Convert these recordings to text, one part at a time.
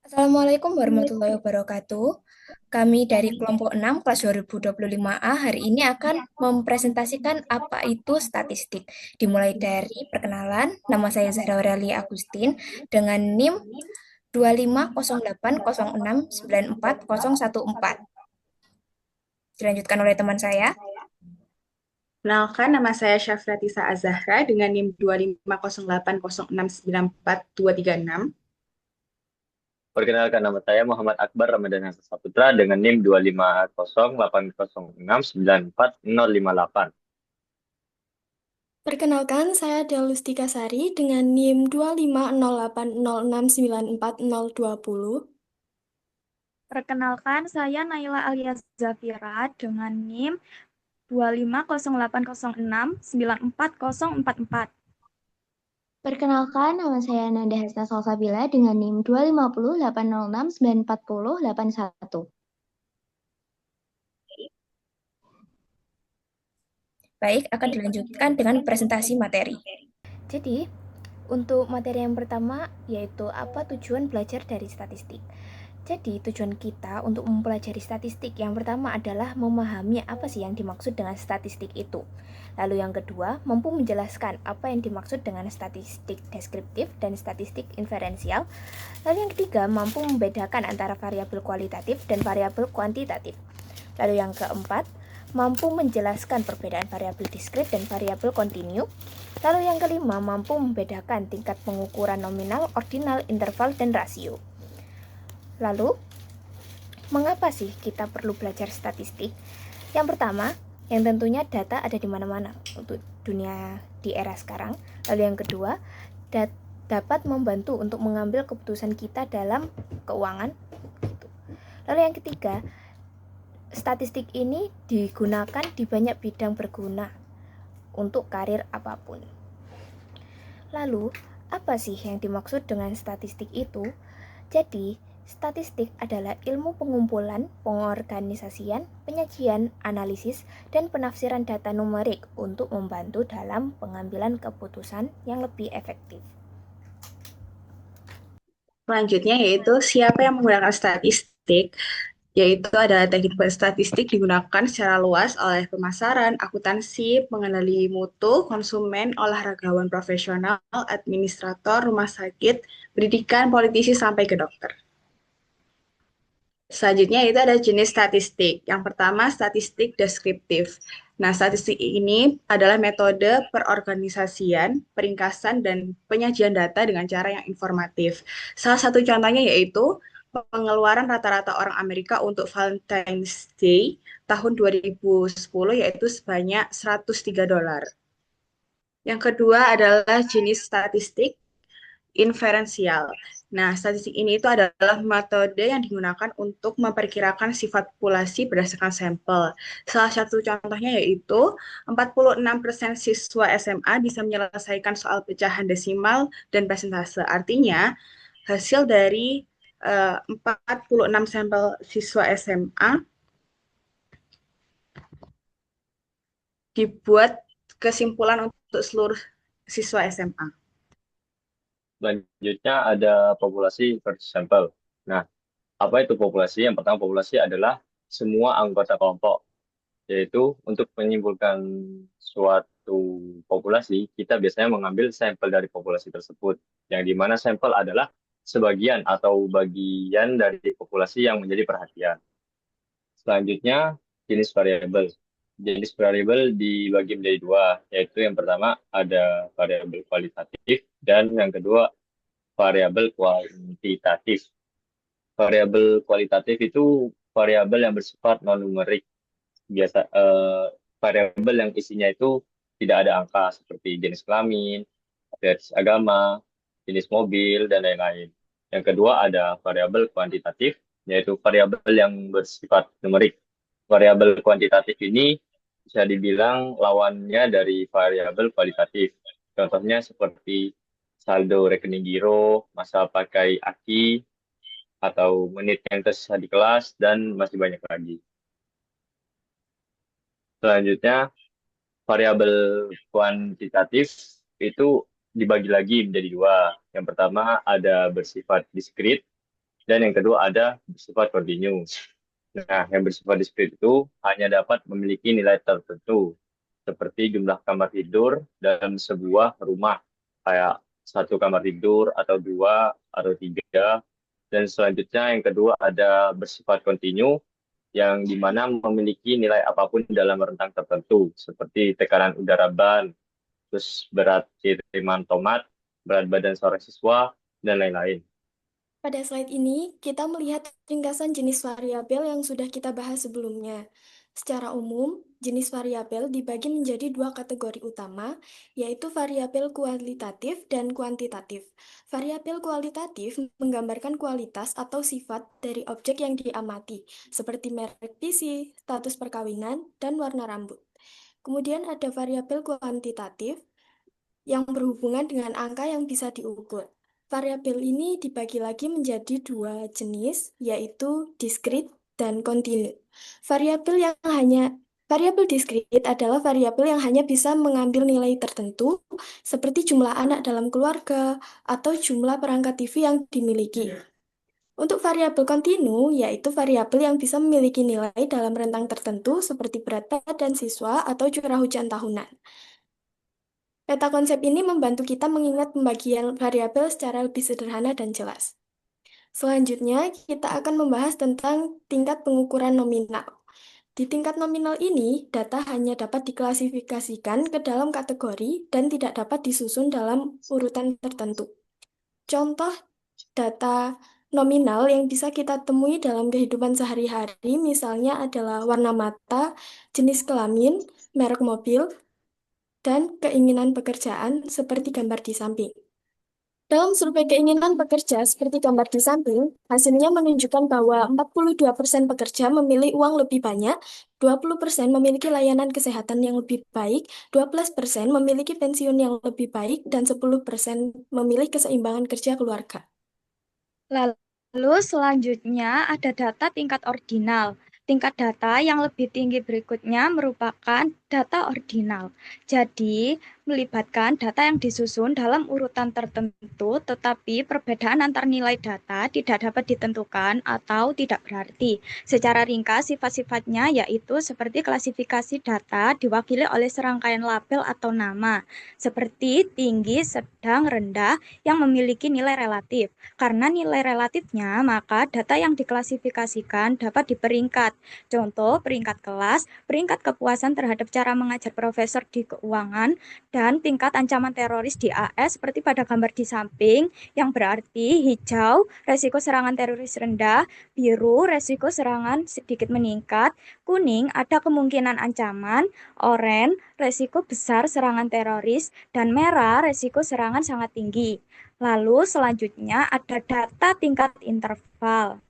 Assalamualaikum warahmatullahi wabarakatuh. Kami dari kelompok 6 kelas 2025A hari ini akan mempresentasikan apa itu statistik. Dimulai dari perkenalan, nama saya Zahra Aureli Agustin dengan NIM 25080694014. Dilanjutkan oleh teman saya. Kenalkan, nama saya Syafratisa Azahra dengan NIM 25080694236. Perkenalkan, nama saya Muhammad Akbar Ramadan Hasan Saputra dengan NIM 25080694058. Perkenalkan, saya Delustika Sari dengan NIM 25080694020. Perkenalkan, saya Naila Alia Zafira dengan NIM 25080694044. Perkenalkan, nama saya Nanda Hasna Salsabila dengan NIM 25080694081. Baik, akan dilanjutkan dengan presentasi materi. Jadi, untuk materi yang pertama yaitu apa tujuan belajar dari statistik. Jadi, tujuan kita untuk mempelajari statistik yang pertama adalah memahami apa sih yang dimaksud dengan statistik itu. Lalu yang kedua, mampu menjelaskan apa yang dimaksud dengan statistik deskriptif dan statistik inferensial. Lalu yang ketiga, mampu membedakan antara variabel kualitatif dan variabel kuantitatif. Lalu yang keempat, mampu menjelaskan perbedaan variabel diskrit dan variabel kontinu. Lalu yang kelima, mampu membedakan tingkat pengukuran nominal, ordinal, interval, dan rasio. Lalu, mengapa sih kita perlu belajar statistik? Yang pertama, yang tentunya data ada di mana-mana untuk dunia di era sekarang. Lalu yang kedua, dapat membantu untuk mengambil keputusan kita dalam keuangan. Lalu yang ketiga, statistik ini digunakan di banyak bidang berguna untuk karir apapun. Lalu, apa sih yang dimaksud dengan statistik itu? Jadi, statistik adalah ilmu pengumpulan, pengorganisasian, penyajian, analisis, dan penafsiran data numerik untuk membantu dalam pengambilan keputusan yang lebih efektif. Selanjutnya yaitu siapa yang menggunakan statistik, yaitu adalah teknik statistik digunakan secara luas oleh pemasaran, akuntansi, pengendali mutu, konsumen, olahragawan profesional, administrator, rumah sakit, pendidikan, politisi, sampai ke dokter. Selanjutnya itu ada jenis statistik. Yang pertama, statistik deskriptif. Nah, statistik ini adalah metode perorganisasian, peringkasan, dan penyajian data dengan cara yang informatif. Salah satu contohnya yaitu pengeluaran rata-rata orang Amerika untuk Valentine's Day tahun 2010 yaitu sebanyak $103. Yang kedua adalah jenis statistik inferensial. Nah, statistik ini itu adalah metode yang digunakan untuk memperkirakan sifat populasi berdasarkan sampel. Salah satu contohnya yaitu 46% siswa SMA bisa menyelesaikan soal pecahan desimal dan persentase. Artinya, hasil dari 46 sampel siswa SMA dibuat kesimpulan untuk seluruh siswa SMA. Selanjutnya ada populasi versus sampel. Nah, apa itu populasi? Yang pertama, populasi adalah semua anggota kelompok. Yaitu untuk menyimpulkan suatu populasi, kita biasanya mengambil sampel dari populasi tersebut. Yang dimana sampel adalah sebagian atau bagian dari populasi yang menjadi perhatian. Selanjutnya, jenis variabel. Jenis variabel dibagi menjadi dua, yaitu yang pertama ada variabel kualitatif dan yang kedua variabel kuantitatif. Variabel kualitatif itu variabel yang bersifat non-numerik. Variabel yang isinya itu tidak ada angka seperti jenis kelamin, jenis agama, jenis mobil, dan lain-lain. Yang kedua ada variabel kuantitatif, yaitu variabel yang bersifat numerik. Variabel kuantitatif ini bisa dibilang lawannya dari variabel kualitatif. Contohnya seperti saldo rekening giro, masa pakai aki, atau menit yang tersisa di kelas, dan masih banyak lagi. Selanjutnya, variabel kuantitatif itu dibagi lagi menjadi dua. Yang pertama ada bersifat diskrit, Dan yang kedua ada bersifat kontinu. Nah, yang bersifat diskrit itu hanya dapat memiliki nilai tertentu, seperti jumlah kamar tidur dalam sebuah rumah, kayak satu kamar tidur, atau dua, atau tiga. Dan selanjutnya yang kedua ada bersifat kontinu, yang dimana memiliki nilai apapun dalam rentang tertentu, seperti tekanan udara ban, terus berat kiriman tomat, berat badan seorang siswa, dan lain-lain. Pada slide ini, kita melihat ringkasan jenis variabel yang sudah kita bahas sebelumnya. Secara umum, jenis variabel dibagi menjadi dua kategori utama, yaitu variabel kualitatif dan kuantitatif. Variabel kualitatif menggambarkan kualitas atau sifat dari objek yang diamati, seperti merek PC, status perkawinan, dan warna rambut. Kemudian ada variabel kuantitatif yang berhubungan dengan angka yang bisa diukur. Variabel ini dibagi lagi menjadi dua jenis, yaitu diskrit dan kontinu. Variabel diskrit adalah variabel yang hanya bisa mengambil nilai tertentu, seperti jumlah anak dalam keluarga atau jumlah perangkat TV yang dimiliki. Untuk variabel kontinu, yaitu variabel yang bisa memiliki nilai dalam rentang tertentu, seperti berat badan siswa atau curah hujan tahunan. Peta konsep ini membantu kita mengingat pembagian variabel secara lebih sederhana dan jelas. Selanjutnya, kita akan membahas tentang tingkat pengukuran nominal. Di tingkat nominal ini, data hanya dapat diklasifikasikan ke dalam kategori dan tidak dapat disusun dalam urutan tertentu. Contoh data nominal yang bisa kita temui dalam kehidupan sehari-hari misalnya adalah warna mata, jenis kelamin, merek mobil, dan keinginan pekerjaan seperti gambar di samping. Dalam survei keinginan pekerja seperti gambar di samping, hasilnya menunjukkan bahwa 42% pekerja memilih uang lebih banyak, 20% memiliki layanan kesehatan yang lebih baik, 12% memiliki pensiun yang lebih baik, dan 10% memilih keseimbangan kerja keluarga. Lalu selanjutnya ada data tingkat ordinal. Tingkat data yang lebih tinggi berikutnya merupakan data ordinal. Jadi, melibatkan data yang disusun dalam urutan tertentu, tetapi perbedaan antar nilai data tidak dapat ditentukan atau tidak berarti. Secara ringkas, sifat-sifatnya yaitu seperti klasifikasi data diwakili oleh serangkaian label atau nama, seperti tinggi, sedang, rendah, yang memiliki nilai relatif. Karena nilai relatifnya, maka data yang diklasifikasikan dapat diperingkat. Contoh, peringkat kelas, peringkat kepuasan terhadap cara mengajar profesor di keuangan, dan tingkat ancaman teroris di AS seperti pada gambar di samping, yang berarti hijau, resiko serangan teroris rendah, biru, resiko serangan sedikit meningkat, kuning, ada kemungkinan ancaman, oranye, resiko besar serangan teroris, dan merah, resiko serangan sangat tinggi. Lalu selanjutnya ada data tingkat interval.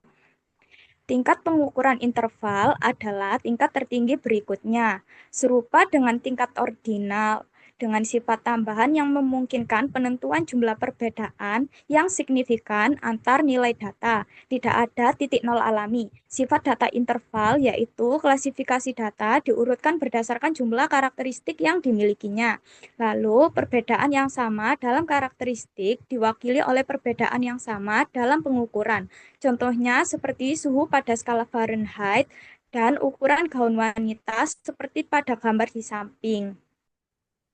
Tingkat pengukuran interval adalah tingkat tertinggi berikutnya, serupa dengan tingkat ordinal, dengan sifat tambahan yang memungkinkan penentuan jumlah perbedaan yang signifikan antar nilai data. Tidak ada titik nol alami. Sifat data interval yaitu klasifikasi data diurutkan berdasarkan jumlah karakteristik yang dimilikinya. Lalu, perbedaan yang sama dalam karakteristik diwakili oleh perbedaan yang sama dalam pengukuran. Contohnya seperti suhu pada skala Fahrenheit dan ukuran gaun wanita seperti pada gambar di samping.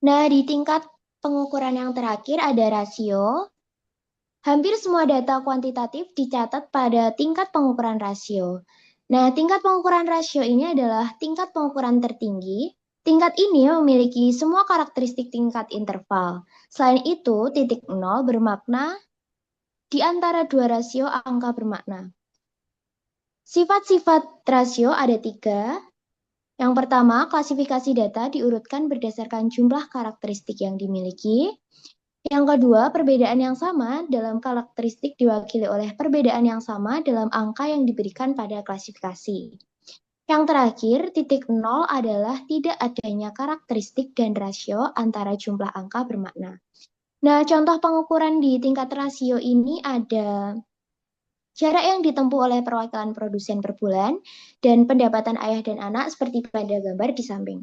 Nah, di tingkat pengukuran yang terakhir ada rasio. Hampir semua data kuantitatif dicatat pada tingkat pengukuran rasio. Nah, tingkat pengukuran rasio ini adalah tingkat pengukuran tertinggi. Tingkat ini memiliki semua karakteristik tingkat interval. Selain itu, titik nol bermakna di antara dua rasio angka bermakna. Sifat-sifat rasio ada 3. Yang pertama, klasifikasi data diurutkan berdasarkan jumlah karakteristik yang dimiliki. Yang kedua, perbedaan yang sama dalam karakteristik diwakili oleh perbedaan yang sama dalam angka yang diberikan pada klasifikasi. Yang terakhir, titik nol adalah tidak adanya karakteristik dan rasio antara jumlah angka bermakna. Nah, contoh pengukuran di tingkat rasio ini ada jarak yang ditempuh oleh perwakilan produsen per bulan, dan pendapatan ayah dan anak seperti pada gambar di samping.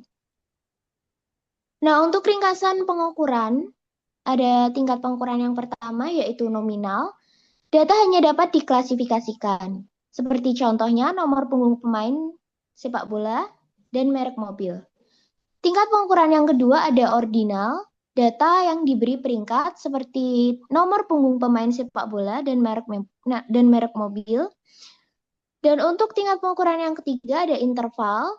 Nah, untuk ringkasan pengukuran, ada tingkat pengukuran yang pertama yaitu nominal. Data hanya dapat diklasifikasikan, seperti contohnya nomor punggung pemain sepak bola dan merek mobil. Tingkat pengukuran yang kedua ada ordinal, data yang diberi peringkat seperti nomor punggung pemain sepak bola dan merek mobil. Dan untuk tingkat pengukuran yang ketiga ada interval.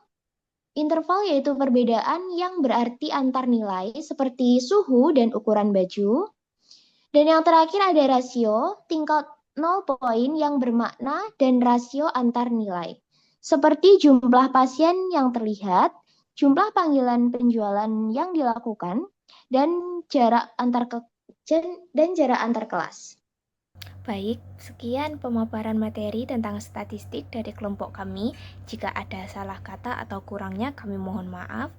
Interval yaitu perbedaan yang berarti antar nilai seperti suhu dan ukuran baju. Dan yang terakhir ada rasio, tingkat 0 poin yang bermakna dan rasio antar nilai. Seperti jumlah pasien yang terlihat, jumlah panggilan penjualan yang dilakukan, dan jarak antar kelas. Baik, sekian pemaparan materi tentang statistik dari kelompok kami. Jika ada salah kata atau kurangnya, kami mohon maaf.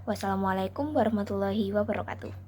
Wassalamualaikum warahmatullahi wabarakatuh.